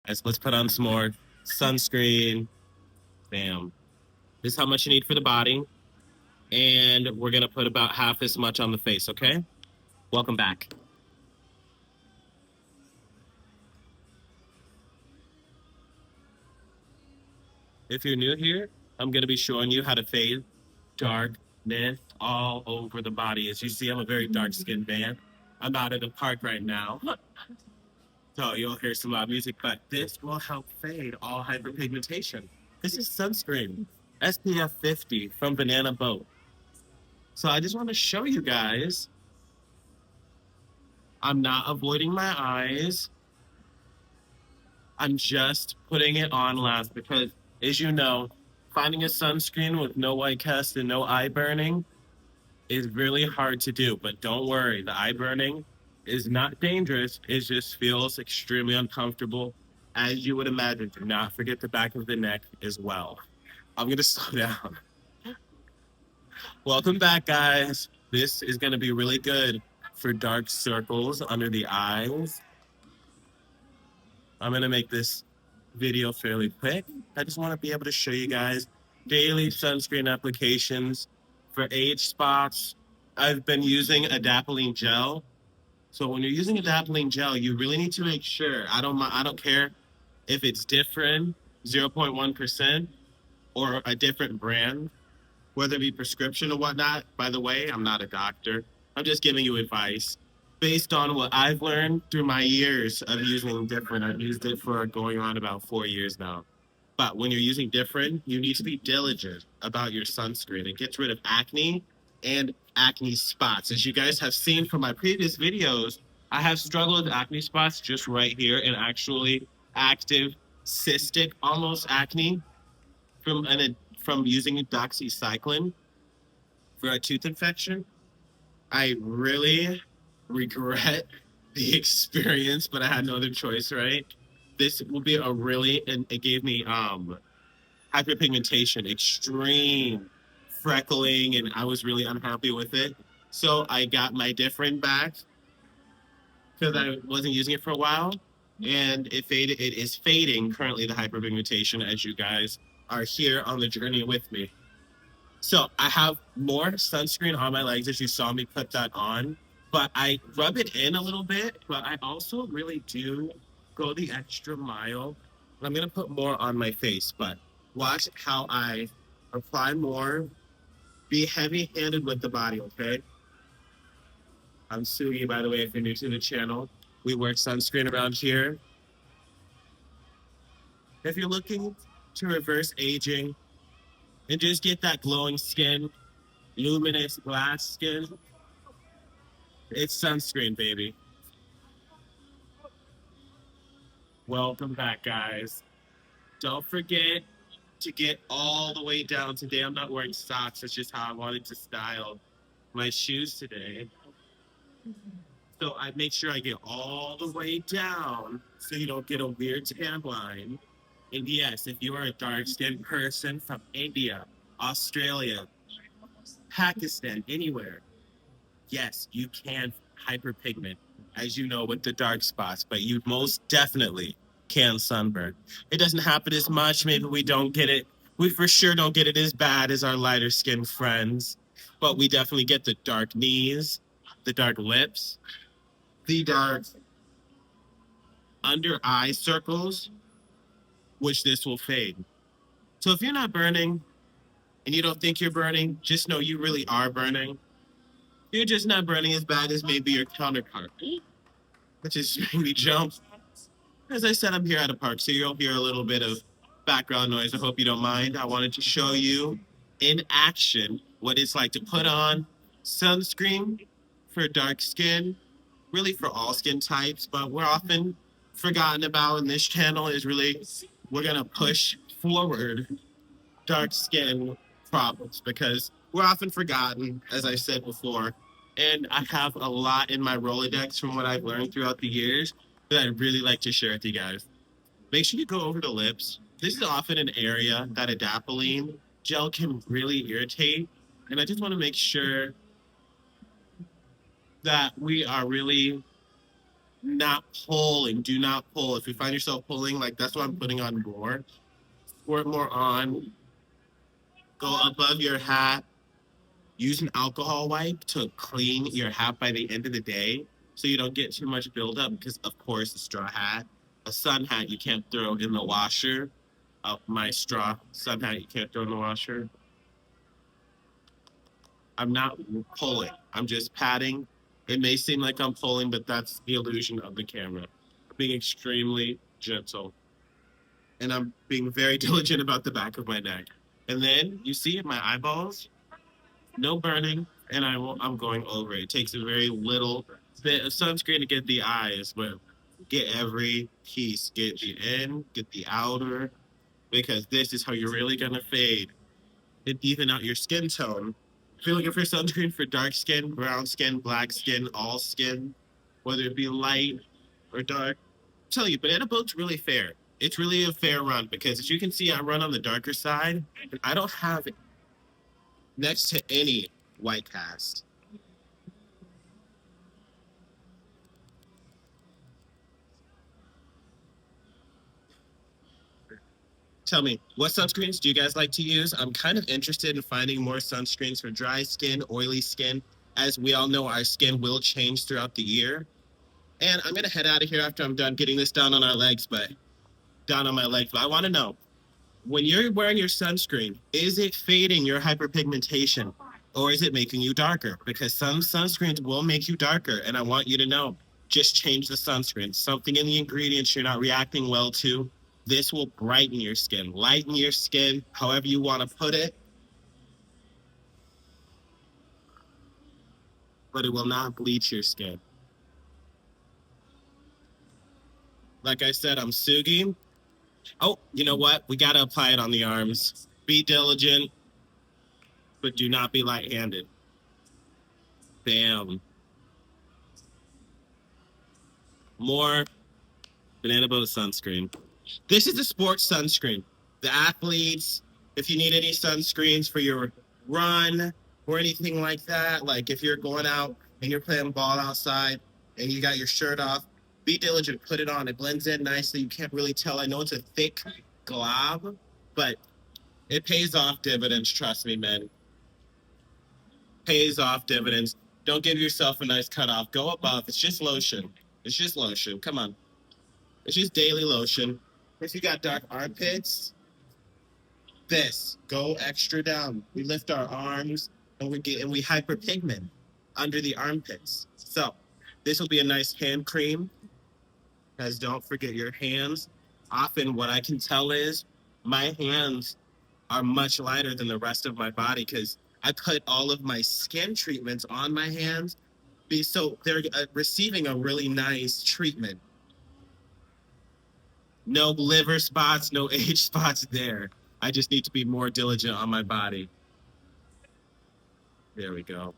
Let's put on some more sunscreen. Bam. This is how much you need for the body. And we're going to put about half as much on the face, okay? Welcome back. If you're new here, I'm going to be showing you how to fade darkness all over the body. As you see, I'm a very dark-skinned man. I'm out in the park right now. So you'll hear some loud music, but this will help fade all hyperpigmentation. This is sunscreen, SPF 50 from Banana Boat. So I just want to show you guys, I'm not avoiding my eyes. I'm just putting it on last because, as you know, finding a sunscreen with no white cast and no eye burning is really hard to do. But don't worry, the eye burning is not dangerous. It just feels extremely uncomfortable, as you would imagine. Do not forget the back of the neck as well. I'm going to slow down. Welcome back, guys. This is going to be really good for dark circles under the eyes. I'm going to make this video fairly quick. I just want to be able to show you guys daily sunscreen applications for age spots. I've been using Adapalene Gel. So when you're using Adapalene Gel, you really need to make sure, I don't care if it's Differin 0.1% or a different brand, whether it be prescription or whatnot. By the way, I'm not a doctor. I'm just giving you advice based on what I've learned through my years of using Differin. I've used it for going on about 4 years now. But when you're using Differin, you need to be diligent about your sunscreen. It gets rid of acne and acne spots. As you guys have seen from my previous videos, I have struggled with acne spots just right here and actually active cystic almost acne from using doxycycline for a tooth infection. I really regret the experience, but I had no other choice, right? This will be and it gave me hyperpigmentation, extreme freckling, and I was really unhappy with it. So I got my Differin back because I wasn't using it for a while, and it faded. It is fading currently, the hyperpigmentation, as you guys are here on the journey with me. So I have more sunscreen on my legs, as you saw me put that on, but I rub it in a little bit, but I also really do go the extra mile. I'm going to put more on my face, but watch how I apply more. Be heavy-handed with the body, okay? I'm Sugi, by the way, if you're new to the channel. We wear sunscreen around here. If you're looking to reverse aging and just get that glowing skin, luminous glass skin, it's sunscreen, baby. Welcome back, guys. Don't forget to get all the way down. Today I'm not wearing socks. That's just how I wanted to style my shoes today. So I make sure I get all the way down so you don't get a weird tan line. And yes, if you are a dark-skinned person from India, Australia, Pakistan, anywhere, yes, you can hyperpigment, as you know, with the dark spots, but you most definitely can sunburn. It doesn't happen as much. Maybe we don't get it. We for sure don't get it as bad as our lighter skinned friends, but we definitely get the dark knees, the dark lips, the dark under eye circles, which this will fade. So if you're not burning and you don't think you're burning, just know you really are burning. You're just not burning as bad as maybe your counterpart. That just made me jump. As I said, I'm here at a park, so you'll hear a little bit of background noise. I hope you don't mind. I wanted to show you in action what it's like to put on sunscreen for dark skin, really for all skin types, but we're often forgotten about in this channel is really, we're gonna push forward dark skin problems because we're often forgotten, as I said before. And I have a lot in my Rolodex from what I've learned throughout the years that I'd really like to share with you guys. Make sure you go over the lips. This is often an area that Adapalene gel can really irritate. And I just want to make sure that we are really not pulling. Do not pull. If you find yourself pulling, like that's why I'm putting on more. Squirt more on. Go above your hat. Use an alcohol wipe to clean your hat by the end of the day so you don't get too much buildup because, of course, a straw hat, a sun hat you can't throw in the washer. My straw sun hat you can't throw in the washer. I'm not pulling. I'm just patting. It may seem like I'm pulling, but that's the illusion of the camera. I'm being extremely gentle. And I'm being very diligent about the back of my neck. And then you see my eyeballs, no burning, and I'm going over it. It takes a very little bit of sunscreen to get the eyes, but get every piece. Get the in, get the outer, because this is how you're really gonna fade and even out your skin tone. If you're looking for sunscreen for dark skin, brown skin, black skin, all skin, whether it be light or dark, I'll tell you, Banana Boat's really fair. It's really a fair run because as you can see, I run on the darker side, and I don't have next to any white cast. Tell me, what sunscreens do you guys like to use? I'm kind of interested in finding more sunscreens for dry skin, oily skin. As we all know, our skin will change throughout the year. And I'm gonna head out of here after I'm done getting this down on our legs, but down on my legs. But I want to know, when you're wearing your sunscreen, is it fading your hyperpigmentation or is it making you darker? Because some sunscreens will make you darker, and I want you to know, just change the sunscreen. Something in the ingredients you're not reacting well to. This will brighten your skin, lighten your skin, however you want to put it, but it will not bleach your skin. Like I said, I'm Sugi. Oh, you know what? We got to apply it on the arms. Be diligent, but do not be light-handed. Bam. More Banana Boat Sunscreen. This is a sports sunscreen. The athletes, if you need any sunscreens for your run or anything like that, like if you're going out and you're playing ball outside and you got your shirt off, be diligent, put it on. It blends in nicely. You can't really tell. I know it's a thick glob, but it pays off dividends. Trust me, man. Pays off dividends. Don't give yourself a nice cutoff. Go above. It's just lotion. It's just lotion. Come on. It's just daily lotion. If you got dark armpits, this go extra down. We lift our arms and we hyperpigment under the armpits. So this will be a nice hand cream. Guys, don't forget your hands. Often, what I can tell is my hands are much lighter than the rest of my body because I put all of my skin treatments on my hands. So they're receiving a really nice treatment. No liver spots, no age spots there. I just need to be more diligent on my body. There we go.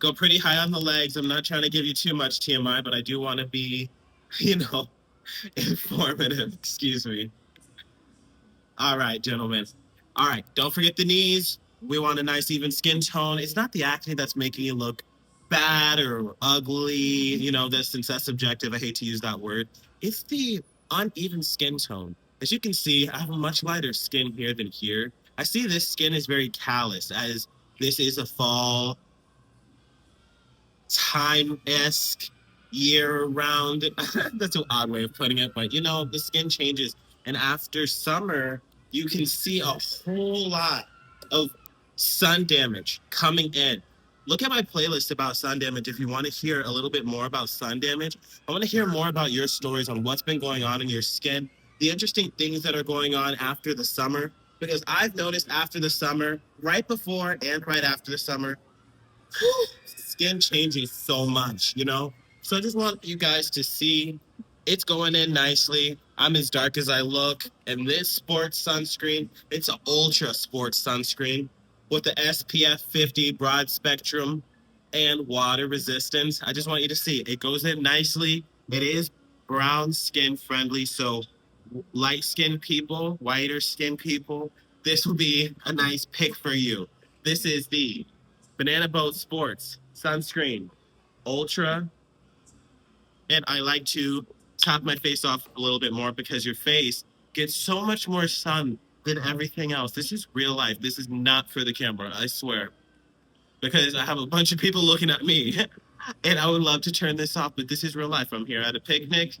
Go pretty high on the legs. I'm not trying to give you too much TMI, but I do want to be, you know, informative. Excuse me. All right, gentlemen. All right, don't forget the knees. We want a nice even skin tone. It's not the acne that's making you look bad or ugly, since that's subjective. I hate to use that word. It's the uneven skin tone. As you can see, I have a much lighter skin here than here. I see this skin is very callous as this is a fall time-esque year-round. That's an odd way of putting it, but the skin changes. And after summer, you can see a whole lot of sun damage coming in. Look at my playlist about sun damage if you want to hear a little bit more about sun damage. I want to hear more about your stories on what's been going on in your skin, the interesting things that are going on after the summer, because I've noticed after the summer, right before and right after the summer, skin changes so much. So I just want you guys to see it's going in nicely. I'm as dark as I look. And this sports sunscreen, it's an ultra sports sunscreen with the SPF 50 broad spectrum and water resistance. I just want you to see it goes in nicely. It is brown skin friendly. So light skin people, whiter skin people, this will be a nice pick for you. This is the Banana Boat Sports Sunscreen Ultra And I like to top my face off a little bit more because your face gets so much more sun than everything else. This is real life. This is not for the camera, I swear. Because I have a bunch of people looking at me and I would love to turn this off, but this is real life. I'm here at a picnic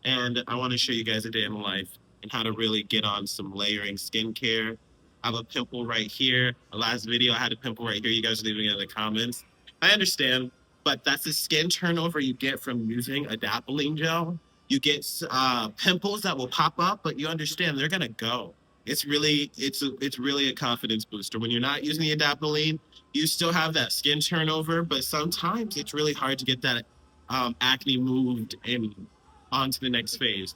and I want to show you guys a day in the life and how to really get on some layering skincare. I have a pimple right here. The last video, I had a pimple right here. You guys are leaving it in the comments. I understand, but that's the skin turnover you get from using Adapalene gel. You get pimples that will pop up, but you understand they're gonna go. It's really a confidence booster. When you're not using the Adapalene, you still have that skin turnover, but sometimes it's really hard to get that acne moved and on to the next phase.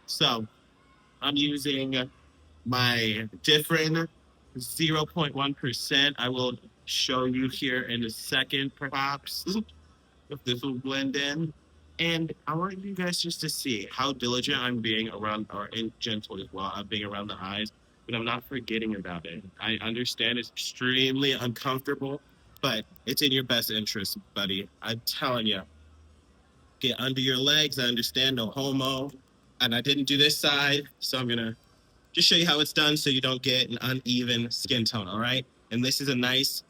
So I'm using my Differin 0.1%. I will show you here in a second, perhaps, if this will blend in. And I want you guys just to see how diligent I'm being around, or gentle as well. I'm being around the eyes, but I'm not forgetting about it. I understand it's extremely uncomfortable, but it's in your best interest, buddy. I'm telling you. Get under your legs. I understand, no homo. And I didn't do this side, so I'm gonna just show you how it's done so you don't get an uneven skin tone, all right? And this is a nice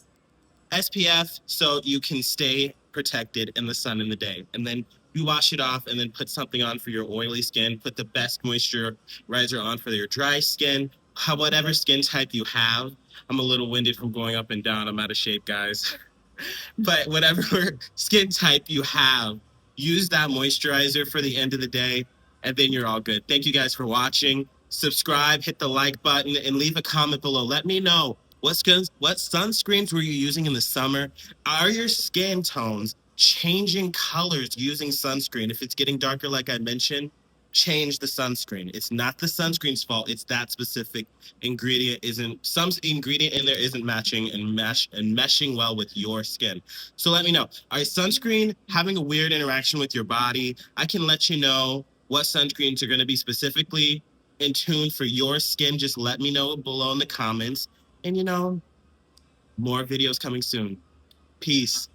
SPF so you can stay protected in the sun in the day. And then you wash it off and then put something on for your oily skin. Put the best moisturizer on for your dry skin, whatever skin type you have. I'm a little winded from going up and down. I'm out of shape, guys. But whatever skin type you have, use that moisturizer for the end of the day, and then you're all good. Thank you guys for watching. Subscribe, hit the like button, and leave a comment below. Let me know what sunscreens were you using in the summer? Are your skin tones changing colors using sunscreen? If it's getting darker, like I mentioned, change the sunscreen. It's not the sunscreen's fault. It's that specific ingredient some ingredient in there isn't matching and meshing well with your skin. So let me know. Are sunscreen having a weird interaction with your body? I can let you know what sunscreens are going to be specifically in tune for your skin. Just let me know below in the comments. And more videos coming soon. Peace.